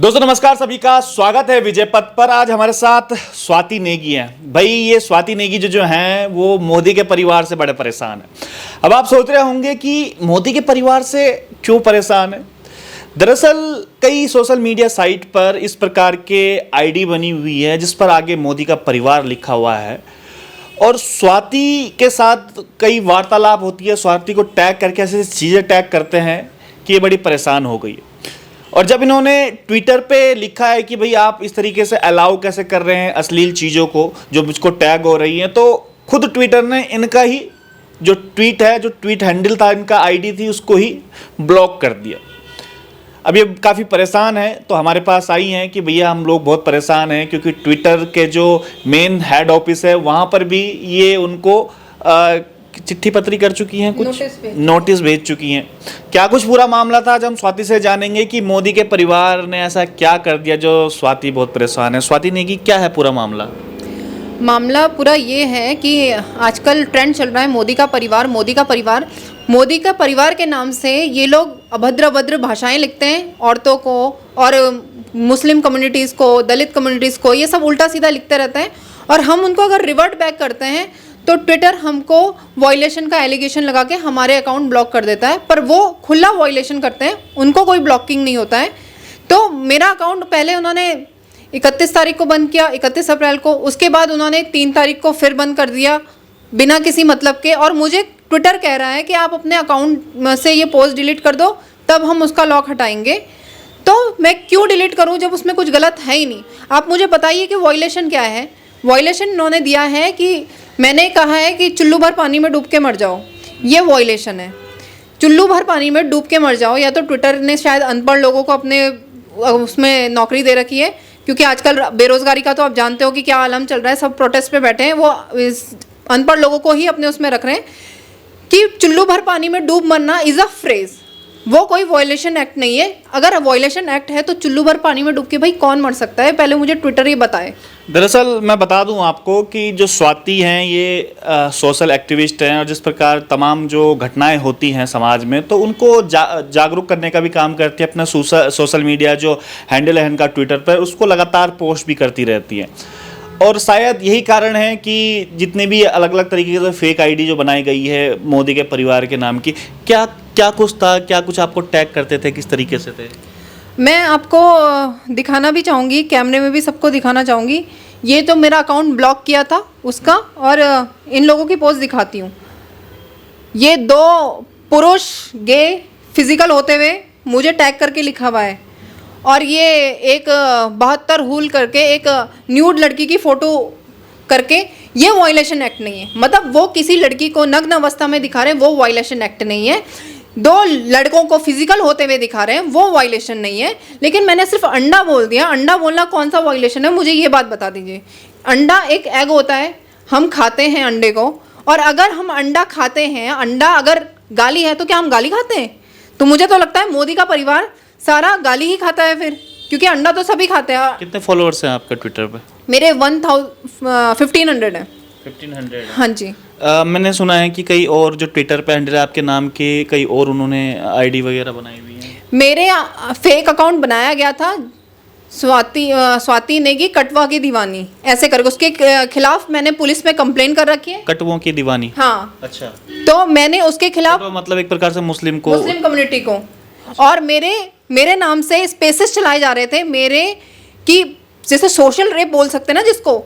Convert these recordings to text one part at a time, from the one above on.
दोस्तों नमस्कार, सभी का स्वागत है विजय पथ पर। आज हमारे साथ स्वाति नेगी हैं। भाई ये स्वाति नेगी जो हैं वो मोदी के परिवार से बड़े परेशान हैं। अब आप सोच रहे होंगे कि मोदी के परिवार से क्यों परेशान है। दरअसल कई सोशल मीडिया साइट पर इस प्रकार के आईडी बनी हुई है जिस पर आगे मोदी का परिवार लिखा हुआ है और स्वाति के साथ कई वार्तालाप होती है। स्वाति को टैग करके ऐसे चीज़ें टैग करते हैं कि ये बड़ी परेशान हो गई है। और जब इन्होंने ट्विटर पे लिखा है कि भाई आप इस तरीके से अलाउ कैसे कर रहे हैं अश्लील चीज़ों को जो मुझको टैग हो रही हैं, तो खुद ट्विटर ने इनका ही जो ट्वीट हैंडल था, इनका आईडी थी, उसको ही ब्लॉक कर दिया। अब ये काफ़ी परेशान है तो हमारे पास आई हैं कि भैया हम लोग बहुत परेशान हैं क्योंकि ट्विटर के जो मेन हेड ऑफिस है वहाँ पर भी ये उनको चिट्ठी पत्री कर चुकी हैं, कुछ नोटिस भेज चुकी हैं। क्या कुछ पूरा मामला था आज हम स्वाति से जानेंगे कि मोदी के परिवार ने ऐसा क्या कर दिया जो स्वाति बहुत परेशान है। स्वाति नेगी, क्या है पूरा मामला? मामला पूरा ये है कि आजकल ट्रेंड चल रहा है मोदी का परिवार के नाम से ये लोग अभद्र भाषाएं लिखते हैं औरतों को और मुस्लिम कम्युनिटीज़ को, दलित कम्युनिटीज़ को, ये सब उल्टा सीधा लिखते रहते हैं। और हम उनको अगर रिवर्ट बैक करते हैं तो ट्विटर हमको वायलेशन का एलिगेशन लगा के हमारे अकाउंट ब्लॉक कर देता है, पर वो खुला वायलेशन करते हैं, उनको कोई ब्लॉकिंग नहीं होता है। तो मेरा अकाउंट पहले उन्होंने 31 तारीख को बंद किया, 31 अप्रैल को, उसके बाद उन्होंने 3 तारीख को फिर बंद कर दिया बिना किसी मतलब के। और मुझे ट्विटर कह रहा है कि आप अपने अकाउंट से ये पोस्ट डिलीट कर दो तब हम उसका लॉक हटाएंगे। तो मैं क्यों डिलीट करूँ जब उसमें कुछ गलत है ही नहीं। आप मुझे बताइए कि वायलेशन क्या है। वायलेशन इन्होंने दिया है कि मैंने कहा है कि चुल्लू भर पानी में डूब के मर जाओ, ये वायलेशन है। चुल्लू भर पानी में डूब के मर जाओ, या तो ट्विटर ने शायद अनपढ़ लोगों को अपने उसमें नौकरी दे रखी है, क्योंकि आजकल बेरोजगारी का तो आप जानते हो कि क्या आलम चल रहा है, सब प्रोटेस्ट पे बैठे हैं। वो अनपढ़ लोगों को ही अपने उसमें रख रहे हैं कि चुल्लू भर पानी में डूब मरना इज़ अ फ्रेज, वो कोई वायलेशन एक्ट नहीं है। अगर वायलेशन एक्ट है तो चुल्लू भर पानी में डूब के भाई कौन मर सकता है, पहले मुझे ट्विटर ही बताए। दरअसल मैं बता दूं आपको कि जो स्वाति हैं ये सोशल एक्टिविस्ट हैं और जिस प्रकार तमाम जो घटनाएं होती हैं समाज में तो उनको जागरूक करने का भी काम करती है। अपना सोशल मीडिया जो हैंडल है इनका ट्विटर पर, उसको लगातार पोस्ट भी करती रहती हैं। और शायद यही कारण है कि जितने भी अलग अलग तरीके से फेक आईडी जो बनाई गई है मोदी के परिवार के नाम की, क्या कुछ था, क्या कुछ आपको टैग करते थे, किस तरीके से थे? मैं आपको दिखाना भी चाहूँगी, कैमरे में भी सबको दिखाना चाहूँगी। ये तो मेरा अकाउंट ब्लॉक किया था उसका, और इन लोगोों की पोस्ट दिखाती हूँ। ये 2 पुरुष गे फिजिकल होते हुए मुझे टैग करके लिखा हुआ है, और ये एक 72 हूल करके एक न्यूड लड़की की फ़ोटो करके, ये वायलेशन एक्ट नहीं है। मतलब वो किसी लड़की को नग्न अवस्था में दिखा रहे हैं, वो वायलेशन एक्ट नहीं है। 2 लड़कों को फिजिकल होते हुए दिखा रहे हैं, वो वायलेशन नहीं है। लेकिन मैंने सिर्फ अंडा बोल दिया। अंडा बोलना कौन सा वायलेशन है, मुझे ये बात बता दीजिए। अंडा एक एग होता है, हम खाते हैं अंडे को, और अगर हम अंडा खाते हैं, अंडा अगर गाली है तो क्या हम गाली खाते हैं? तो मुझे तो लगता है मोदी का परिवार सारा गाली ही खाता है फिर, क्योंकि अंडा तो सभी खाते हैं। कितने फॉलोअर्स हैं आपके ट्विटर पे? मेरे 1500 है। 1500? हाँ जी। मैंने सुना है कि कई और जो ट्विटर पे हैंडल है आपके नाम के, कई और उन्होंने आईडी वगैरह बनाई हुई है। मेरे फेक अकाउंट बनाया गया था, स्वाति नेगी कटवा की दीवानी ऐसे करके, उसके खिलाफ मैंने पुलिस में कंप्लेन कर रखी है। कटवों की दीवानी? हाँ। अच्छा। तो मैंने उसके खिलाफ, मतलब एक प्रकार से मुस्लिम कम्युनिटी को, और मेरे नाम से स्पेसेस चलाए जा रहे थे मेरे, कि जैसे सोशल रेप बोल सकते हैं ना जिसको,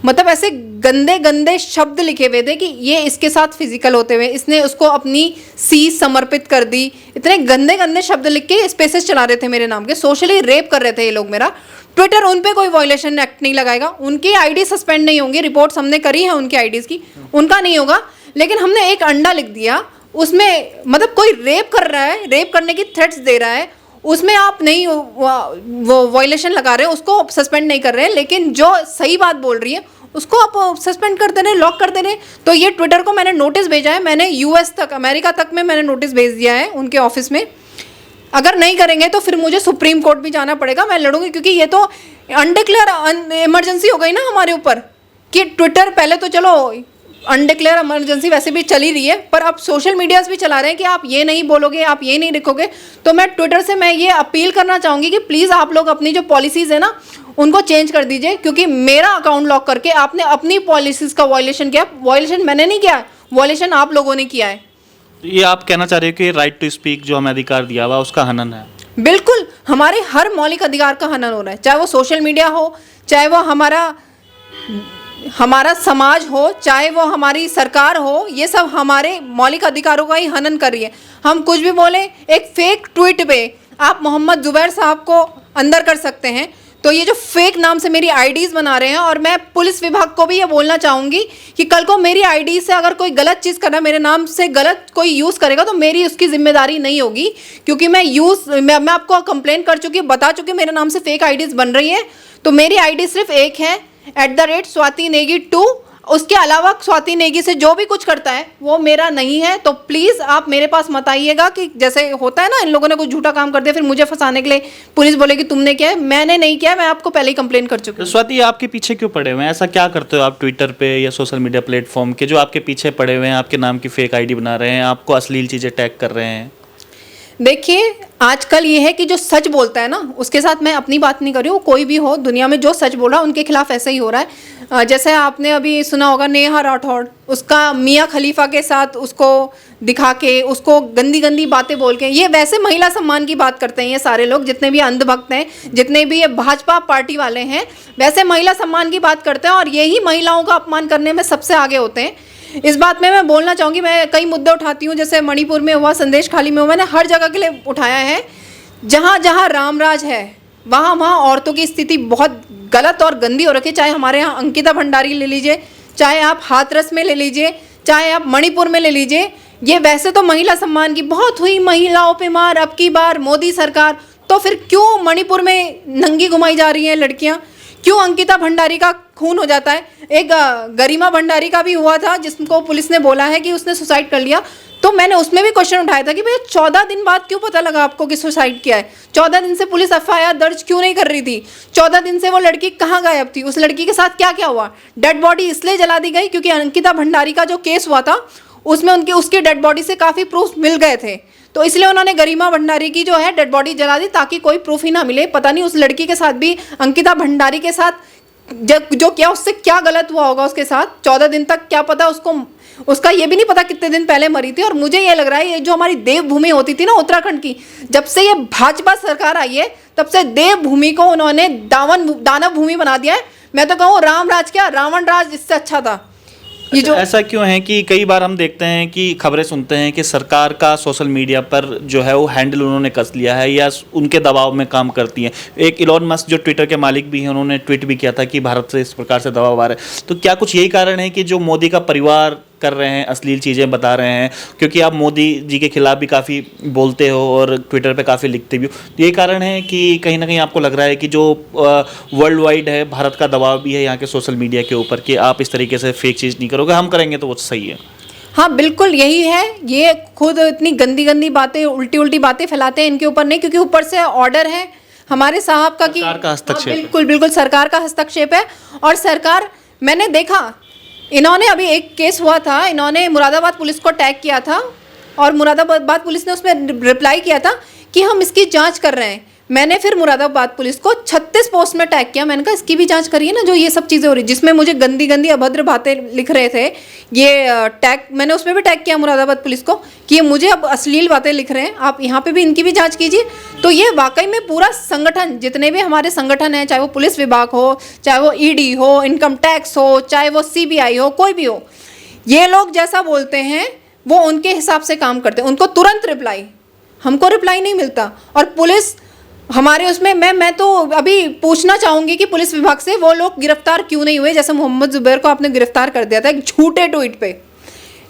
मतलब ऐसे गंदे शब्द लिखे हुए थे कि ये इसके साथ फिजिकल होते हुए इसने उसको अपनी सी समर्पित कर दी। इतने गंदे शब्द लिख के स्पेसेस चला रहे थे मेरे नाम के, सोशली रेप कर रहे थे ये लोग मेरा। ट्विटर उन पे कोई वायलेशन एक्ट नहीं लगाएगा, उनकी आईडी सस्पेंड नहीं होंगी। रिपोर्ट्स हमने करी है उनकी आईडीज़ की, उनका नहीं होगा। लेकिन हमने एक अंडा लिख दिया, उसमें मतलब कोई रेप कर रहा है, रेप करने की थ्रेट्स दे रहा है, उसमें आप नहीं वो वायलेशन लगा रहे हैं, उसको सस्पेंड नहीं कर रहे हैं। लेकिन जो सही बात बोल रही है उसको आप सस्पेंड कर दे रहे, लॉक कर दे रहे। तो ये ट्विटर को मैंने नोटिस भेजा है, मैंने यूएस तक, अमेरिका तक में मैंने नोटिस भेज दिया है उनके ऑफिस में। अगर नहीं करेंगे तो फिर मुझे सुप्रीम कोर्ट भी जाना पड़ेगा, मैं लड़ूंगी, क्योंकि ये तो अनडिक्लेयर इमरजेंसी हो गई ना हमारे ऊपर। कि ट्विटर पहले तो चलो अनडिक्लेयर इमरजेंसी वैसे भी चल ही रही है, पर अब सोशल मीडियाज भी चला रहे हैं कि आप ये नहीं बोलोगे, आप ये नहीं लिखोगे। तो मैं ट्विटर से मैं ये अपील करना चाहूँगी कि प्लीज़ आप लोग अपनी जो पॉलिसीज़ है ना उनको चेंज कर दीजिए, क्योंकि मेरा अकाउंट लॉक करके आपने अपनी पॉलिसीज़ का वायलेशन किया। वायलेशन मैंने नहीं किया, वायलेशन आप लोगों ने किया है। ये आप कहना चाह रहे हो कि राइट टू स्पीक जो हमें अधिकार दिया हुआ उसका हनन है? बिल्कुल, हमारे हर मौलिक अधिकार का हनन हो रहा है, चाहे वो सोशल मीडिया हो, चाहे वो हमारा समाज हो, चाहे वो हमारी सरकार हो, ये सब हमारे मौलिक अधिकारों का ही हनन कर रही है। हम कुछ भी बोले, एक फेक ट्वीट पे आप मोहम्मद जुबैर साहब को अंदर कर सकते हैं, तो ये जो फेक नाम से मेरी आईडीज़ बना रहे हैं, और मैं पुलिस विभाग को भी ये बोलना चाहूँगी कि कल को मेरी आईडी से अगर कोई गलत चीज़ करना, मेरे नाम से गलत कोई यूज़ करेगा तो मेरी उसकी जिम्मेदारी नहीं होगी, क्योंकि मैं आपको कंप्लेन कर चुकी, बता चुकी मेरे नाम से फेक आईडीज़ बन रही है। तो मेरी आईडी सिर्फ एक है, @स्वाति नेगी 2। उसके अलावा स्वाति नेगी से जो भी कुछ करता है वो मेरा नहीं है। तो प्लीज़ आप मेरे पास मत आइएगा कि जैसे होता है ना, इन लोगों ने कुछ झूठा काम कर दिया फिर मुझे फंसाने के लिए पुलिस बोलेगी तुमने किया है। मैंने नहीं किया, मैं आपको पहले ही कंप्लेन कर चुकी तो हूँ। स्वाति, आपके पीछे क्यों पड़े हुए हैं? ऐसा क्या करते हो आप ट्विटर पे या सोशल मीडिया प्लेटफॉर्म के जो आपके पीछे पड़े हुए हैं, आपके नाम की फेक आईडी बना रहे हैं, आपको अश्लील चीज़ें टैग कर रहे हैं? देखिए, आजकल ये है कि जो सच बोलता है ना उसके साथ, मैं अपनी बात नहीं कर रही हूँ, कोई भी हो दुनिया में जो सच बोल रहा है उनके खिलाफ ऐसा ही हो रहा है। जैसे आपने अभी सुना होगा नेहा राठौड़, उसका मियाँ खलीफा के साथ उसको दिखा के, उसको गंदी गंदी बातें बोल के, ये वैसे महिला सम्मान की बात करते हैं ये सारे लोग, जितने भी अंधभक्त हैं, जितने भी ये भाजपा पार्टी वाले हैं, वैसे महिला सम्मान की बात करते हैं और यही महिलाओं का अपमान करने में सबसे आगे होते हैं। इस बात में मैं बोलना चाहूँगी, मैं कई मुद्दे उठाती हूँ, जैसे मणिपुर में हुआ, संदेश खाली में हुआ, मैंने हर जगह के लिए उठाया है। जहाँ जहाँ रामराज है वहाँ वहाँ औरतों की स्थिति बहुत गलत और गंदी हो रखी है। चाहे हमारे यहाँ अंकिता भंडारी ले लीजिए, चाहे आप हाथरस में ले लीजिए, चाहे आप मणिपुर में ले लीजिए, ये वैसे तो महिला सम्मान की बहुत हुई, महिलाओं पे मार, अब की बार मोदी सरकार, तो फिर क्यों मणिपुर में नंगी घुमाई जा रही हैं लड़कियाँ? क्यों अंकिता भंडारी का खून हो जाता है? एक गरिमा भंडारी का भी हुआ था जिसको पुलिस ने बोला है कि उसने सुसाइड कर लिया। तो मैंने उसमें भी क्वेश्चन उठाया था कि भैया 14 दिन बाद क्यों पता लगा आपको कि सुसाइड किया है? 14 दिन से पुलिस FIR दर्ज क्यों नहीं कर रही थी? 14 दिन से वो लड़की कहाँ गायब थी? उस लड़की के साथ क्या क्या हुआ? डेड बॉडी इसलिए जला दी गई क्योंकि अंकिता भंडारी का जो केस हुआ था उसमें उसकी डेड बॉडी से काफ़ी प्रूफ मिल गए थे, तो इसलिए उन्होंने गरिमा भंडारी की जो है डेड बॉडी जला दी ताकि कोई प्रूफ ही ना मिले। पता नहीं उस लड़की के साथ भी, अंकिता भंडारी के साथ जो क्या उससे क्या गलत हुआ होगा उसके साथ 14 दिन तक, क्या पता उसका ये भी नहीं पता कितने दिन पहले मरी थी। और मुझे ये लग रहा है ये जो हमारी देवभूमि होती थी ना उत्तराखंड की, जब से ये भाजपा सरकार आई है तब से देवभूमि को उन्होंने दानव भूमि बना दिया है। मैं तो कहूँ राम राज क्या, रावण राज इससे अच्छा था। ये जो ऐसा क्यों है कि कई बार हम देखते हैं कि खबरें सुनते हैं कि सरकार का सोशल मीडिया पर जो है वो हैंडल उन्होंने कस लिया है या उनके दबाव में काम करती हैं। एक इलॉन मस्क जो ट्विटर के मालिक भी हैं, उन्होंने ट्वीट भी किया था कि भारत से इस प्रकार से दबाव आ रहा है। तो क्या कुछ यही कारण है कि जो मोदी का परिवार कर रहे हैं, अश्लील चीज़ें बता रहे हैं? क्योंकि आप मोदी जी के खिलाफ भी काफ़ी बोलते हो और ट्विटर पे काफ़ी लिखते भी हो, तो यही कारण है कि कहीं ना कहीं आपको लग रहा है कि जो वर्ल्ड वाइड है भारत का दबाव भी है यहाँ के सोशल मीडिया के ऊपर कि आप इस तरीके से फेक चीज़ नहीं करोगे, हम करेंगे तो वो सही है? हाँ बिल्कुल यही है। ये खुद इतनी गंदी गंदी बातें, उल्टी उल्टी बातें फैलाते हैं इनके ऊपर नहीं, क्योंकि ऊपर से ऑर्डर है हमारे साहब का कि सरकार का हस्तक्षेप है। बिल्कुल बिल्कुल सरकार का हस्तक्षेप है। और सरकार, मैंने देखा इन्होंने अभी एक केस हुआ था, इन्होंने मुरादाबाद पुलिस को टैग किया था और मुरादाबाद पुलिस ने उसमें रिप्लाई किया था कि हम इसकी जांच कर रहे हैं। मैंने फिर मुरादाबाद पुलिस को 36 पोस्ट में टैग किया। मैंने कहा इसकी भी जांच करिए ना, जो ये सब चीज़ें हो रही, जिसमें मुझे गंदी गंदी अभद्र बातें लिख रहे थे, ये टैग मैंने उसमें भी टैग किया मुरादाबाद पुलिस को कि ये मुझे अब अश्लील बातें लिख रहे हैं, आप यहाँ पे भी इनकी भी जांच कीजिए। तो ये वाकई में पूरा संगठन, जितने भी हमारे संगठन हैं, चाहे वो पुलिस विभाग हो, चाहे वो ED हो, इनकम टैक्स हो, चाहे वो CBI हो, कोई भी हो, ये लोग जैसा बोलते हैं वो उनके हिसाब से काम करते हैं। उनको तुरंत रिप्लाई, हमको रिप्लाई नहीं मिलता। और पुलिस हमारे उसमें मैं तो अभी पूछना चाहूँगी कि पुलिस विभाग से वो लोग गिरफ्तार क्यों नहीं हुए? जैसे मोहम्मद जुबैर को आपने गिरफ्तार कर दिया था एक झूठे ट्वीट पे,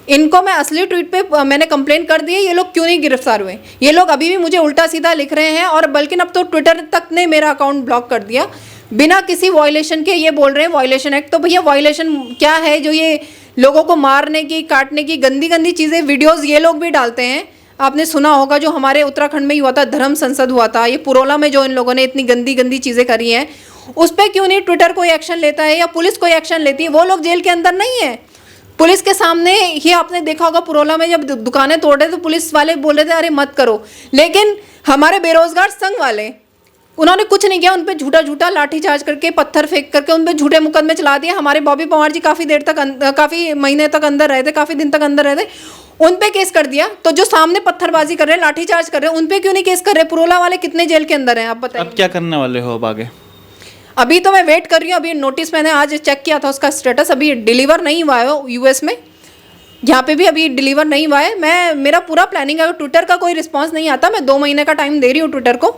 इनको मैं असली ट्वीट पे मैंने कंप्लेंट कर दी है, ये लोग क्यों नहीं गिरफ्तार हुए? ये लोग अभी भी मुझे उल्टा सीधा लिख रहे हैं और बल्कि अब तो ट्विटर तक ने मेरा अकाउंट ब्लॉक कर दिया बिना किसी वायलेशन के। ये बोल रहे हैं वायलेशन एक्ट, तो भैया वायलेशन क्या है जो ये लोगों को मारने की, काटने की गंदी गंदी चीज़ें, वीडियोज़ ये लोग भी डालते हैं? आपने सुना होगा जो हमारे उत्तराखंड में ही हुआ था, धर्म संसद हुआ था, ये पुरोला में जो इन लोगों ने इतनी गंदी गंदी चीज़ें करी हैं, उस पर क्यों नहीं ट्विटर कोई एक्शन लेता है या पुलिस कोई एक्शन लेती है? वो लोग जेल के अंदर नहीं है, पुलिस के सामने ही आपने देखा होगा पुरोला में जब दुकानें तोड़ रहे तो पुलिस वाले बोल रहे थे अरे मत करो, लेकिन हमारे बेरोजगार संघ वाले उन्होंने कुछ नहीं किया, उन पे झूठा झूठा लाठीचार्ज करके पत्थर फेंक करके उन पे झूठे मुकदमे चला दिए। हमारे बॉबी पवार जी काफ़ी देर तक काफ़ी महीने तक अंदर रहे थे, काफ़ी दिन तक अंदर रहे थे, उन पे केस कर दिया। तो जो सामने पत्थरबाजी कर रहे हैं, लाठीचार्ज कर रहे हैं, उन पे क्यों नहीं केस कर रहे? पुरोला वाले कितने जेल के अंदर हैं आप बताइए। अब क्या करने वाले हो अब आगे? अभी तो मैं वेट कर रही हूँ, अभी नोटिस मैंने आज चेक किया था उसका स्टेटस, अभी डिलीवर नहीं हुआ है यूएस में, यहाँ पे भी अभी डिलीवर नहीं हुआ है। मेरा पूरा प्लानिंग है, अगर ट्विटर का कोई रिस्पांस नहीं आता, मैं 2 महीने का टाइम दे रही हूँ ट्विटर को,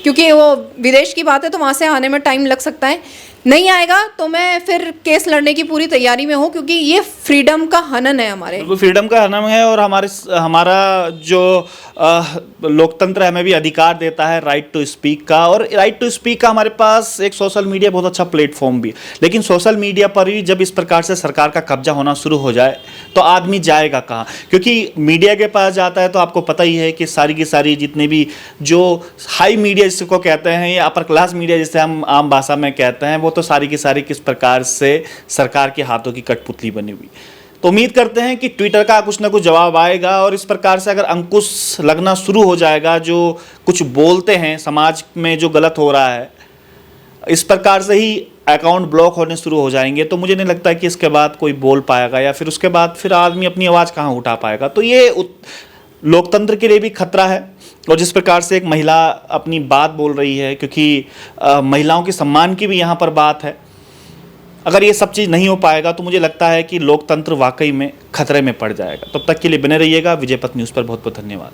क्योंकि वो विदेश की बात है तो वहाँ से आने में टाइम लग सकता है। नहीं आएगा तो मैं फिर केस लड़ने की पूरी तैयारी में हूँ, क्योंकि ये फ्रीडम का हनन है हमारे। बिल्कुल फ्रीडम का हनन है, और हमारा जो लोकतंत्र हमें भी अधिकार देता है राइट टू स्पीक का, और राइट टू स्पीक का हमारे पास एक सोशल मीडिया बहुत अच्छा प्लेटफॉर्म भी। लेकिन सोशल मीडिया पर ही जब इस प्रकार से सरकार का कब्जा होना शुरू हो जाए तो आदमी जाएगा कहाँ? क्योंकि मीडिया के पास जाता है तो आपको पता ही है कि सारी की सारी जितने भी जो हाई मीडिया जिसको कहते हैं या अपर क्लास मीडिया जिसे हम आम भाषा में कहते हैं, वो तो सारी की सारी किस प्रकार से सरकार के हाथों की कठपुतली बनी हुई। तो उम्मीद करते हैं कि ट्विटर का कुछ ना कुछ जवाब आएगा, और इस प्रकार से अगर अंकुश लगना शुरू हो जाएगा, जो कुछ बोलते हैं समाज में जो गलत हो रहा है, इस प्रकार से ही अकाउंट ब्लॉक होने शुरू हो जाएंगे, तो मुझे नहीं लगता कि इसके बाद कोई बोल पाएगा, या फिर उसके बाद फिर आदमी अपनी आवाज़ कहाँ उठा पाएगा। तो ये लोकतंत्र के लिए भी खतरा है। और जिस प्रकार से एक महिला अपनी बात बोल रही है, क्योंकि महिलाओं के सम्मान की भी यहाँ पर बात है, अगर ये सब चीज़ नहीं हो पाएगा तो मुझे लगता है कि लोकतंत्र वाकई में खतरे में पड़ जाएगा। तब तक के लिए बने रहिएगा विजय पथ न्यूज़ पर। बहुत बहुत धन्यवाद।